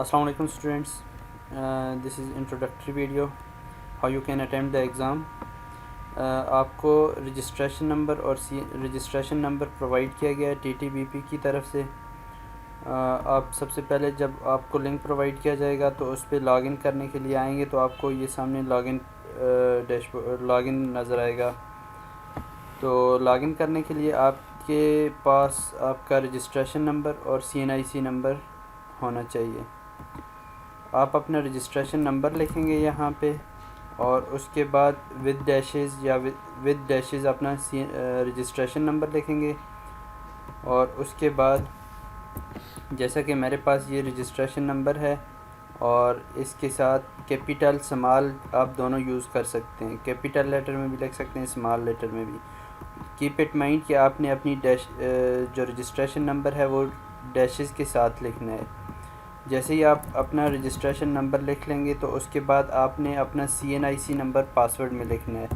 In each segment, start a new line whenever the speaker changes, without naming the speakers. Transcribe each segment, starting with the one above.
Assalamu alaikum students. This is introductory video how you can attempt the exam. آپ کو registration number اور registration number provide کیا گیا ہے TTBP کی طرف سے. آپ سب سے پہلے جب آپ کو لنک پرووائڈ کیا جائے گا تو اس پہ لاگ ان کرنے کے لیے آئیں گے تو آپ کو یہ سامنے لاگ ان نظر آئے گا. تو لاگ ان کرنے کے لیے آپ کے پاس آپ کا رجسٹریشن نمبر اور CNIC نمبر ہونا چاہیے. آپ اپنا رجسٹریشن نمبر لکھیں گے یہاں پہ اور اس کے بعد ود ڈیشز اپنا رجسٹریشن نمبر لکھیں گے. اور اس کے بعد جیسا کہ میرے پاس یہ رجسٹریشن نمبر ہے اور اس کے ساتھ کیپیٹل سمال آپ دونوں یوز کر سکتے ہیں. کیپیٹل لیٹر میں بھی لکھ سکتے ہیں, اسمال لیٹر میں بھی. کیپ اٹ مائنڈ کہ آپ نے اپنی جو رجسٹریشن نمبر ہے وہ ڈیشز کے ساتھ لکھنا ہے. جیسے ہی آپ اپنا رجسٹریشن نمبر لکھ لیں گے تو اس کے بعد آپ نے اپنا CNIC نمبر پاسورڈ میں لکھنا ہے,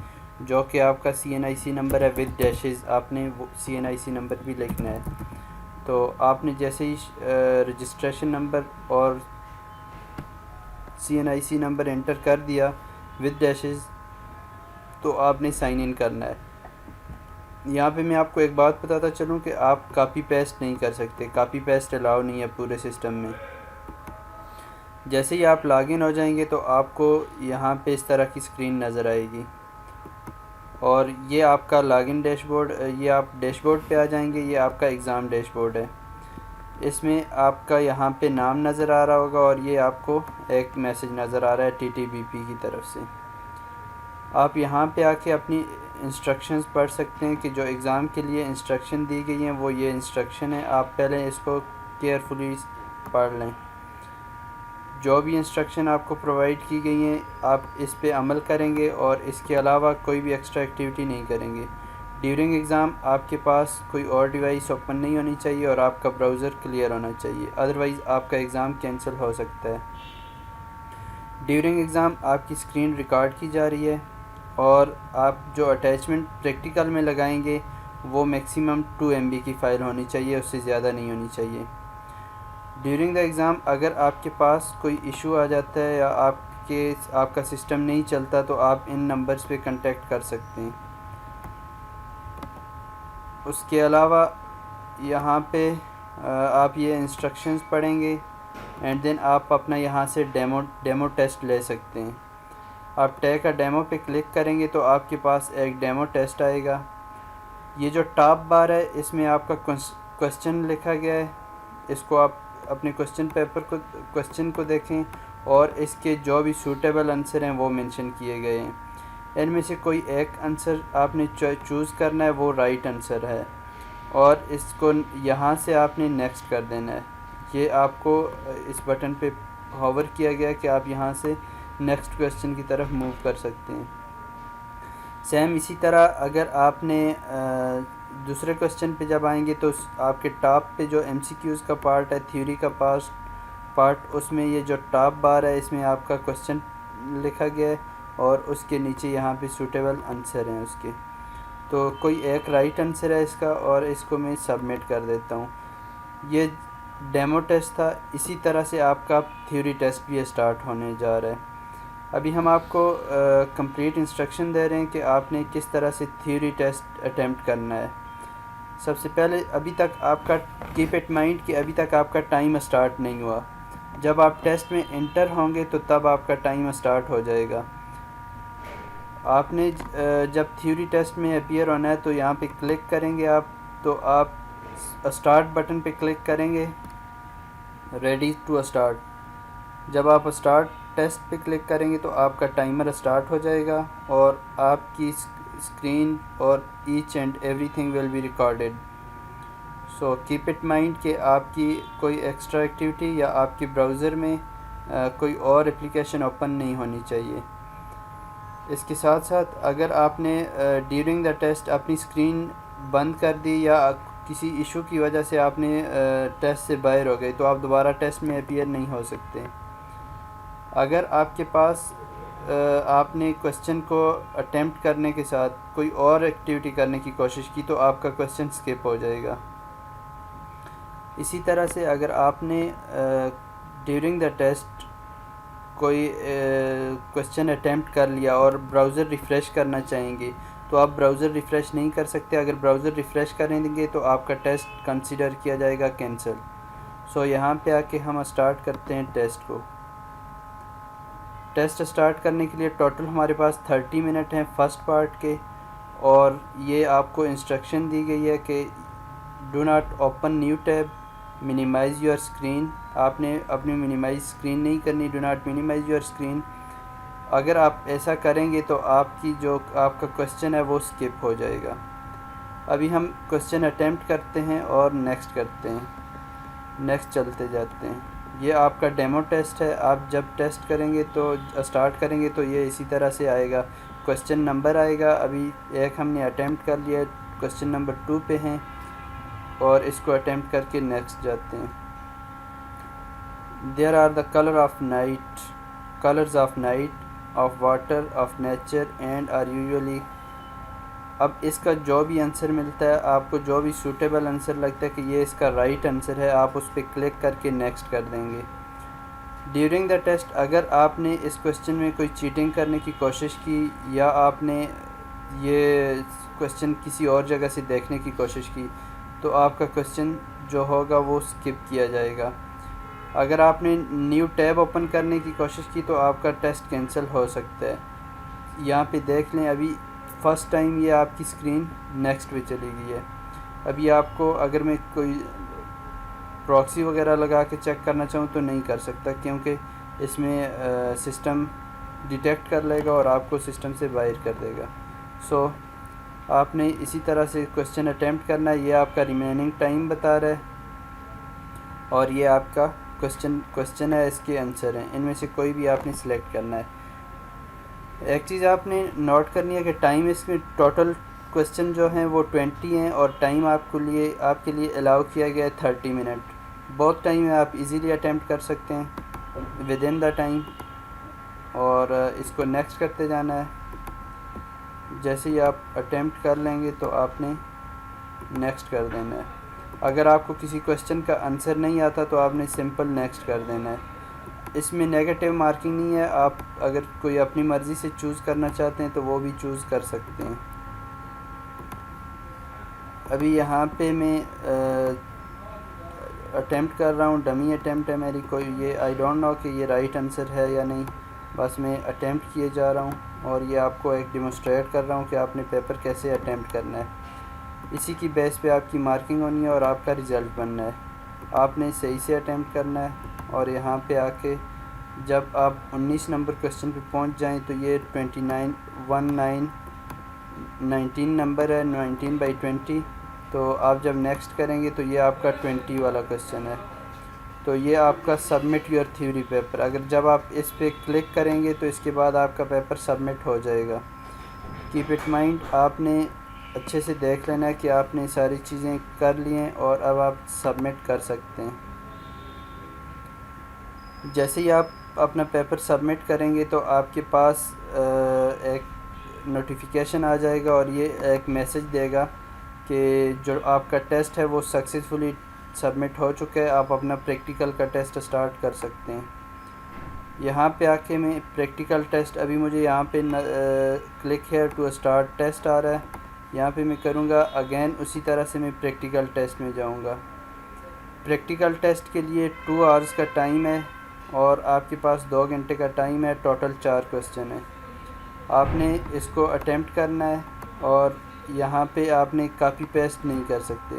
جو کہ آپ کا CNIC نمبر ہے ود ڈیشز. آپ نے وہ CNIC نمبر بھی لکھنا ہے. تو آپ نے جیسے ہی رجسٹریشن نمبر اور CNIC نمبر انٹر کر دیا ود ڈیشز تو آپ نے سائن ان کرنا ہے. یہاں پہ میں آپ کو ایک بات بتاتا چلوں کہ آپ کاپی پیسٹ نہیں کر سکتے. کاپی پیسٹ الاؤ نہیں ہے پورے سسٹم میں. جیسے ہی آپ لاگ ان ہو جائیں گے تو آپ کو یہاں پہ اس طرح کی اسکرین نظر آئے گی اور یہ آپ کا لاگ ان ڈیش بورڈ. یہ آپ ڈیش بورڈ پہ آ جائیں گے. یہ آپ کا ایگزام ڈیش بورڈ ہے. اس میں آپ کا یہاں پہ نام نظر آ رہا ہوگا اور یہ آپ کو ایک میسج نظر آ رہا ہے TTBP کی طرف سے. آپ یہاں پہ آ کے اپنی انسٹرکشنز پڑھ سکتے ہیں کہ جو ایگزام کے لیے انسٹرکشن دی گئی ہیں وہ یہ انسٹرکشن ہے. آپ پہلے اس کو کیئرفلی پڑھ لیں. جو بھی انسٹرکشن آپ کو پرووائڈ کی گئی ہیں آپ اس پہ عمل کریں گے اور اس کے علاوہ کوئی بھی ایکسٹرا ایکٹیویٹی نہیں کریں گے. ڈیورنگ ایگزام آپ کے پاس کوئی اور ڈیوائس اوپن نہیں ہونی چاہیے اور آپ کا براؤزر کلیئر ہونا چاہیے, ادروائز آپ کا ایگزام کینسل ہو سکتا ہے. ڈیورنگ ایگزام آپ کی اسکرین ریکارڈ کی جا رہی ہے اور آپ جو اٹیچمنٹ پریکٹیکل میں لگائیں گے وہ میکسیمم 2 MB کی فائل ہونی چاہیے, اس سے زیادہ نہیں ہونی چاہیے. ڈیورنگ دا ایگزام اگر آپ کے پاس کوئی ایشو آ جاتا ہے یا آپ کا سسٹم نہیں چلتا تو آپ ان نمبرز پہ کنٹیکٹ کر سکتے ہیں. اس کے علاوہ یہاں پہ آپ یہ انسٹرکشنز پڑھیں گے اینڈ دین آپ اپنا یہاں سے ڈیمو ٹیسٹ لے سکتے ہیں. آپ ٹیک ڈیمو پہ کلک کریں گے تو آپ کے پاس ایک ڈیمو ٹیسٹ آئے گا. یہ جو ٹاپ بار ہے اس میں آپ کا کوسچن لکھا گیا ہے. اس کو آپ اپنے کوسچن کو دیکھیں اور اس کے جو بھی سوٹیبل آنسر ہیں وہ مینشن کیے گئے ہیں. ان میں سے کوئی ایک آنسر آپ نے چوز کرنا ہے, وہ رائٹ آنسر ہے اور اس کو یہاں سے آپ نے نیکسٹ کر دینا ہے. یہ آپ کو اس بٹن پہ ہوور کیا گیا کہ آپ یہاں سے نیکسٹ کوسچن کی طرف موو کر سکتے ہیں. سیم اسی طرح اگر آپ نے دوسرے کوسچن پہ جب آئیں گے تو آپ کے ٹاپ پہ جو MCQs کا پارٹ ہے, تھیوری کا پارٹ, اس میں یہ جو ٹاپ بار ہے اس میں آپ کا کوسچن لکھا گیا ہے اور اس کے نیچے یہاں پہ سوٹیبل آنسر ہیں اس کے. تو کوئی ایک رائٹ آنسر ہے اس کا اور اس کو میں سبمٹ کر دیتا ہوں. یہ ڈیمو ٹیسٹ تھا. اسی طرح سے آپ کا تھیوری ٹیسٹ بھی اسٹارٹ ہونے جا رہا ہے. ابھی ہم آپ کو کمپلیٹ انسٹرکشن دے رہے ہیں کہ آپ نے کس طرح سے تھیوری ٹیسٹ اٹیمپٹ کرنا ہے. سب سے پہلے ابھی تک آپ کا کیپ اٹ مائنڈ کہ ابھی تک آپ کا ٹائم اسٹارٹ نہیں ہوا. جب آپ ٹیسٹ میں انٹر ہوں گے تو تب آپ کا ٹائم اسٹارٹ ہو جائے گا. آپ نے جب تھیوری ٹیسٹ میں اپیئر ہونا ہے تو یہاں پہ کلک کریں گے آپ, تو آپ اسٹارٹ بٹن پہ کلک کریں گے, ریڈی ٹو اسٹارٹ. جب آپ اسٹارٹ ٹیسٹ پہ کلک کریں گے تو آپ کا ٹائمر اسٹارٹ ہو جائے گا اور آپ کی اسکرین اور each and every thing will be recorded. So keep it mind کہ آپ کی کوئی ایکسٹرا ایکٹیویٹی یا آپ کے براؤزر میں کوئی اور اپلیکیشن اوپن نہیں ہونی چاہیے. اس کے ساتھ ساتھ اگر آپ نے ڈیورنگ دا ٹیسٹ اپنی اسکرین بند کر دی یا کسی ایشو کی وجہ سے آپ نے ٹیسٹ سے باہر ہو گئے تو آپ دوبارہ ٹیسٹ میں اپیئر نہیں ہو سکتے. اگر آپ کے پاس آپ نے کوسچن کو اٹیمپٹ کرنے کے ساتھ کوئی اور ایکٹیویٹی کرنے کی کوشش کی تو آپ کا کوسچن سکپ ہو جائے گا. اسی طرح سے اگر آپ نے ڈیورنگ دا ٹیسٹ کوئی کویسچن اٹیمپٹ کر لیا اور براؤزر ریفریش کرنا چاہیں گے تو آپ براؤزر ریفریش نہیں کر سکتے. اگر براؤزر ریفریش کریں گے تو آپ کا ٹیسٹ کنسیڈر کیا جائے گا کینسل. سو یہاں پہ آ کے ہم اسٹارٹ کرتے ہیں ٹیسٹ کو. ٹیسٹ اسٹارٹ کرنے کے لیے ٹوٹل ہمارے پاس 30 منٹ ہیں فرسٹ پارٹ کے, اور یہ آپ کو انسٹرکشن دی گئی ہے کہ do not open new tab, minimize your screen. آپ نے اپنی منیمائز اسکرین نہیں کرنی, do not minimize your screen. اگر آپ ایسا کریں گے تو آپ کا کویسچن ہے وہ اسکپ ہو جائے گا. ابھی ہم کویسچن اٹیمپٹ کرتے ہیں اور نیکسٹ کرتے ہیں, نیکسٹ چلتے جاتے ہیں. یہ آپ کا ڈیمو ٹیسٹ ہے. آپ جب ٹیسٹ کریں گے تو اسٹارٹ کریں گے تو یہ اسی طرح سے آئے گا, کویسچن نمبر آئے گا. ابھی ایک ہم نے اٹیمپٹ کر لیا, کویسچن نمبر 2 پہ ہیں اور اس کو اٹیمپٹ کر کے نیکسٹ جاتے ہیں. There are the colours of night, of water, of nature and are usually. اب اس کا جو بھی آنسر ملتا ہے, آپ کو جو بھی سوٹیبل آنسر لگتا ہے کہ یہ اس کا رائٹ آنسر ہے, آپ اس پہ کلک کر کے نیکسٹ کر دیں گے. ڈیورنگ دا ٹیسٹ اگر آپ نے اس کویسچن میں کوئی چیٹنگ کرنے کی کوشش کی یا آپ نے یہ کویسچن کسی اور جگہ سے دیکھنے کی کوشش کی تو آپ کا کویسچن جو ہوگا وہ اسکپ کیا جائے گا. اگر آپ نے نیو ٹیب اوپن کرنے کی کوشش کی تو آپ کا ٹیسٹ کینسل ہو سکتا ہے. یہاں پہ دیکھ لیں, ابھی فرسٹ ٹائم یہ آپ کی اسکرین نیکسٹ پہ چلی گئی ہے. ابھی آپ کو اگر میں کوئی پراکسی وغیرہ لگا کے چیک کرنا چاہوں تو نہیں کر سکتا, کیونکہ اس میں سسٹم ڈیٹیکٹ کر لے گا اور آپ کو سسٹم سے باہر کر دے گا. سو آپ نے اسی طرح سے کویسچن اٹیمپٹ کرنا ہے. یہ آپ کا ریمیننگ ٹائم بتا رہا ہے اور یہ آپ کا کویسچن ہے, اس کے آنسر ہیں, ان میں سے کوئی بھی آپ نے سلیکٹ کرنا ہے. ایک چیز آپ نے نوٹ کرنی ہے کہ ٹائم اس میں ٹوٹل کویسچن جو ہیں وہ 20 ہیں اور ٹائم آپ کے لیے الاؤ کیا گیا ہے 30 منٹ. بہت ٹائم ہے, آپ ایزیلی اٹیمپٹ کر سکتے ہیں ود ان دا ٹائم, اور اس کو نیکسٹ کرتے جانا ہے. جیسے ہی آپ اٹیمپٹ کر لیں گے تو آپ نے نیکسٹ کر دینا ہے. اگر آپ کو کسی کویسچن کا آنسر نہیں آتا تو آپ نے سمپل نیکسٹ کر دینا ہے. اس میں نیگیٹو مارکنگ نہیں ہے, آپ اگر کوئی اپنی مرضی سے چوز کرنا چاہتے ہیں تو وہ بھی چوز کر سکتے ہیں. ابھی یہاں پہ میں اٹیمپٹ کر رہا ہوں, ڈمی اٹیمپٹ ہے میری, کوئی یہ آئی ڈونٹ نو کہ یہ رائٹ آنسر ہے یا نہیں, بس میں اٹیمپٹ کیے جا رہا ہوں اور یہ آپ کو ایک ڈیمونسٹریٹ کر رہا ہوں کہ آپ نے پیپر کیسے اٹیمپٹ کرنا ہے. اسی کی بیس پہ آپ کی مارکنگ ہونی ہے اور آپ کا رزلٹ بننا ہے. آپ نے صحیح سے اٹیمپٹ کرنا ہے اور یہاں پہ آ کے جب آپ 19 نمبر کویسچن پہ پہنچ جائیں تو یہ 19 نمبر ہے, 19/20. تو آپ جب نیکسٹ کریں گے تو یہ آپ کا 20 والا کویسچن ہے. تو یہ آپ کا سبمٹ یور تھیوری پیپر, اگر جب آپ اس پہ کلک کریں گے تو اس کے بعد آپ کا پیپر سبمٹ ہو جائے گا. کیپ اٹ مائنڈ, آپ نے اچھے سے دیکھ لینا ہے کہ آپ نے ساری چیزیں کر لی ہیں اور اب آپ سبمٹ کر سکتے ہیں. جیسے ہی آپ اپنا پیپر سبمٹ کریں گے تو آپ کے پاس ایک نوٹیفیکیشن آ جائے گا اور یہ ایک میسج دے گا کہ جو آپ کا ٹیسٹ ہے وہ سکسیزفلی سبمٹ ہو چکا ہے, آپ اپنا پریکٹیکل کا ٹیسٹ اسٹارٹ کر سکتے ہیں. یہاں پہ آ کے میں پریکٹیکل ٹیسٹ, ابھی مجھے یہاں پہ click here to start test آ رہا ہے, یہاں پہ میں کروں گا اگین اسی طرح سے میں پریکٹیکل ٹیسٹ میں جاؤں گا. پریکٹیکل ٹیسٹ کے لیے 2 آورز کا ٹائم ہے اور آپ کے پاس 2 گھنٹے کا ٹائم ہے, ٹوٹل 4 کویسچن ہے. آپ نے اس کو اٹیمپٹ کرنا ہے اور یہاں پہ آپ نے کاپی پیسٹ نہیں کر سکتے.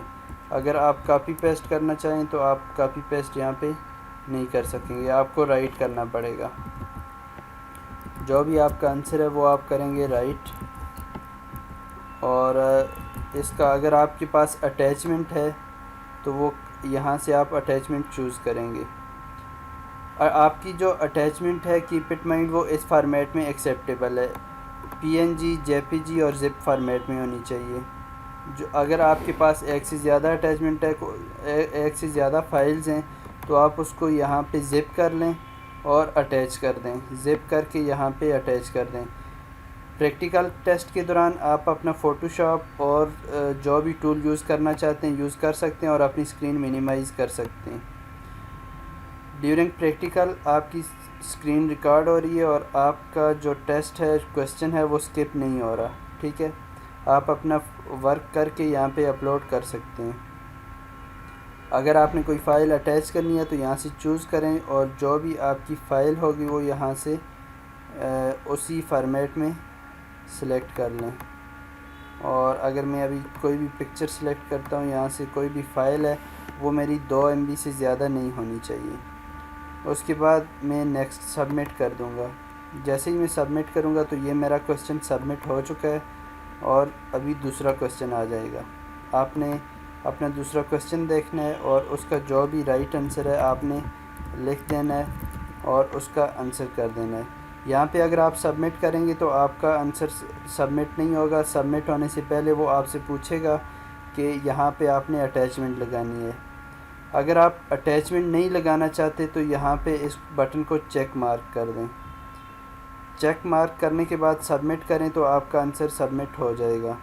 اگر آپ کاپی پیسٹ کرنا چاہیں تو آپ کاپی پیسٹ یہاں پہ نہیں کر سکیں گے, آپ کو رائٹ کرنا پڑے گا. جو بھی آپ کا آنسر ہے وہ آپ کریں گے رائٹ. اور اس کا اگر آپ کے پاس اٹیچمنٹ ہے تو وہ یہاں سے آپ اٹیچمنٹ چوز کریں گے. اور آپ کی جو اٹیچمنٹ ہے کیپ اٹ مائنڈ وہ اس فارمیٹ میں ایکسیپٹیبل ہے, PNG, JPG اور زپ فارمیٹ میں ہونی چاہیے. جو اگر آپ کے پاس ایک سے زیادہ اٹیچمنٹ ہے, ایک سے زیادہ فائلز ہیں تو آپ اس کو یہاں پہ زپ کر لیں اور اٹیچ کر دیں, زپ کر کے یہاں پہ اٹیچ کر دیں. پریکٹیکل ٹیسٹ کے دوران آپ اپنا فوٹو شاپ اور جو بھی ٹول یوز کرنا چاہتے ہیں یوز کر سکتے ہیں اور اپنی اسکرین منیمائز کر سکتے ہیں. ڈیورنگ پریکٹیکل آپ کی اسکرین ریکارڈ ہو رہی ہے اور آپ کا جو ٹیسٹ ہے کویسچن ہے وہ اسکپ نہیں ہو رہا. ٹھیک ہے, آپ اپنا ورک کر کے یہاں پہ اپلوڈ کر سکتے ہیں. اگر آپ نے کوئی فائل اٹیچ کرنی ہے تو یہاں سے چوز کریں اور جو بھی آپ کی فائل ہوگی وہ یہاں سے اسی فارمیٹ میں سلیکٹ کر لیں. اور اگر میں ابھی کوئی بھی پکچر سلیکٹ کرتا ہوں یہاں سے, کوئی بھی فائل ہے وہ میری 2 MB سے زیادہ نہیں ہونی چاہیے. اس کے بعد میں نیکسٹ سبمٹ کر دوں گا. جیسے ہی میں سبمٹ کروں گا تو یہ میرا کویسچن سبمٹ ہو چکا ہے اور ابھی دوسرا کویسچن آ جائے گا. آپ نے اپنا دوسرا کویسچن دیکھنا ہے اور اس کا جو بھی رائٹ آنسر ہے آپ نے لکھ دینا ہے اور اس کا آنسر کر دینا ہے. یہاں پہ اگر آپ سبمٹ کریں گے تو آپ کا آنسر سبمٹ نہیں ہوگا. سبمٹ ہونے سے پہلے وہ آپ سے پوچھے گا کہ یہاں پہ آپ نے اٹیچمنٹ لگانی ہے. اگر آپ اٹیچمنٹ نہیں لگانا چاہتے تو یہاں پہ اس بٹن کو چیک مارک کر دیں. چیک مارک کرنے کے بعد سبمٹ کریں تو آپ کا آنسر سبمٹ ہو جائے گا.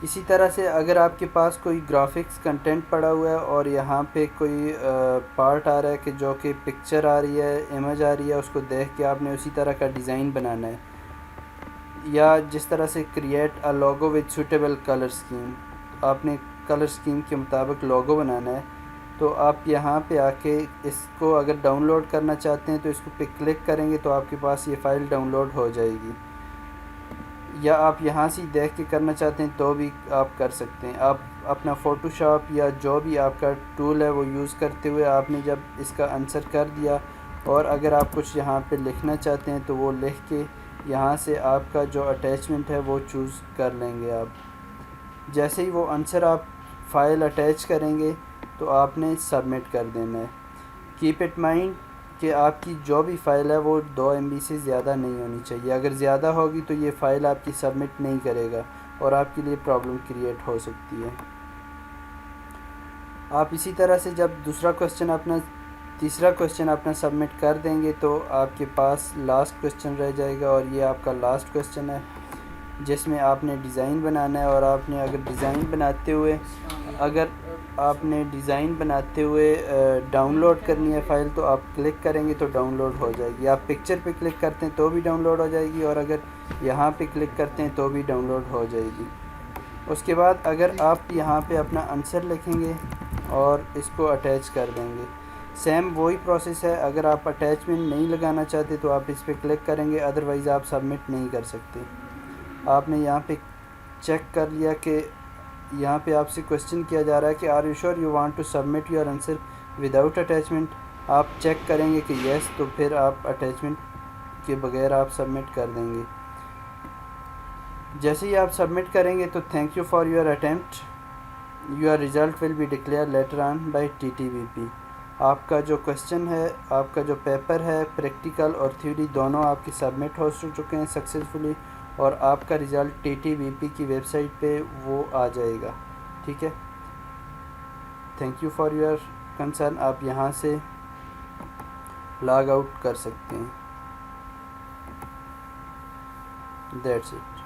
اسی طرح سے اگر آپ کے پاس کوئی گرافکس کنٹینٹ پڑا ہوا ہے اور یہاں پہ کوئی پارٹ آ رہا ہے کہ جو کہ پکچر آ رہی ہے, امیج آ رہی ہے, اس کو دیکھ کے آپ نے اسی طرح کا ڈیزائن بنانا ہے, یا جس طرح سے create a logo with suitable colour scheme, آپ نے کلر اسکیم کے مطابق لوگو بنانا ہے, تو آپ یہاں پہ آ کے اس کو اگر ڈاؤن لوڈ کرنا چاہتے ہیں تو اس کو پہ کلک کریں گے تو آپ کے پاس یہ فائل ڈاؤن لوڈ ہو جائے گی. یا آپ یہاں سے دیکھ کے کرنا چاہتے ہیں تو بھی آپ کر سکتے ہیں. آپ اپنا فوٹو شاپ یا جو بھی آپ کا ٹول ہے وہ یوز کرتے ہوئے آپ نے جب اس کا آنسر کر دیا اور اگر آپ کچھ یہاں پہ لکھنا چاہتے ہیں تو وہ لکھ کے یہاں سے آپ کا جو اٹیچمنٹ ہے وہ چوز کر لیں گے. آپ جیسے ہی وہ آنسر آپ فائل اٹیچ کریں گے تو آپ نے سبمٹ کر دینا ہے. کیپ اٹ مائنڈ کہ آپ کی جو بھی فائل ہے وہ 2 MB سے زیادہ نہیں ہونی چاہیے. اگر زیادہ ہوگی تو یہ فائل آپ کی سبمٹ نہیں کرے گا اور آپ کے لیے پرابلم کریٹ ہو سکتی ہے. آپ اسی طرح سے جب تیسرا کویسچن اپنا سبمٹ کر دیں گے تو آپ کے پاس لاسٹ کویسچن رہ جائے گا اور یہ آپ کا لاسٹ کویسچن ہے جس میں آپ نے ڈیزائن بنانا ہے. اور آپ نے اگر آپ نے ڈیزائن بناتے ہوئے ڈاؤن لوڈ کرنی ہے فائل تو آپ کلک کریں گے تو ڈاؤن لوڈ ہو جائے گی. آپ پکچر پہ کلک کرتے ہیں تو بھی ڈاؤن لوڈ ہو جائے گی اور اگر یہاں پہ کلک کرتے ہیں تو بھی ڈاؤن لوڈ ہو جائے گی. اس کے بعد اگر آپ یہاں پہ اپنا آنسر لکھیں گے اور اس کو اٹیچ کر دیں گے, سیم وہی پروسیس ہے. اگر آپ اٹیچمنٹ نہیں لگانا چاہتے تو آپ اس پہ کلک کریں گے, ادروائز آپ سبمٹ نہیں کر سکتے. آپ نے یہاں پہ چیک کر لیا کہ یہاں پہ آپ سے کویسچن کیا جا رہا ہے کہ are you sure you want to submit your answer without attachment. آپ چیک کریں گے کہ یس, تو پھر آپ اٹیچمنٹ کے بغیر آپ سبمٹ کر دیں گے. جیسے ہی آپ سبمٹ کریں گے تو thank you for your attempt, your result will be declared later on by TTVP. آپ کا جو کویسچن ہے, آپ کا جو پیپر ہے, پریکٹیکل اور تھیوری دونوں آپ کی سبمٹ ہو چکے ہیں سکسیزفلی اور آپ کا رزلٹ TTVP کی ویب سائٹ پہ وہ آ جائے گا. ٹھیک ہے, thank you for your concern. آپ یہاں سے لاگ آؤٹ کر سکتے ہیں. That's it.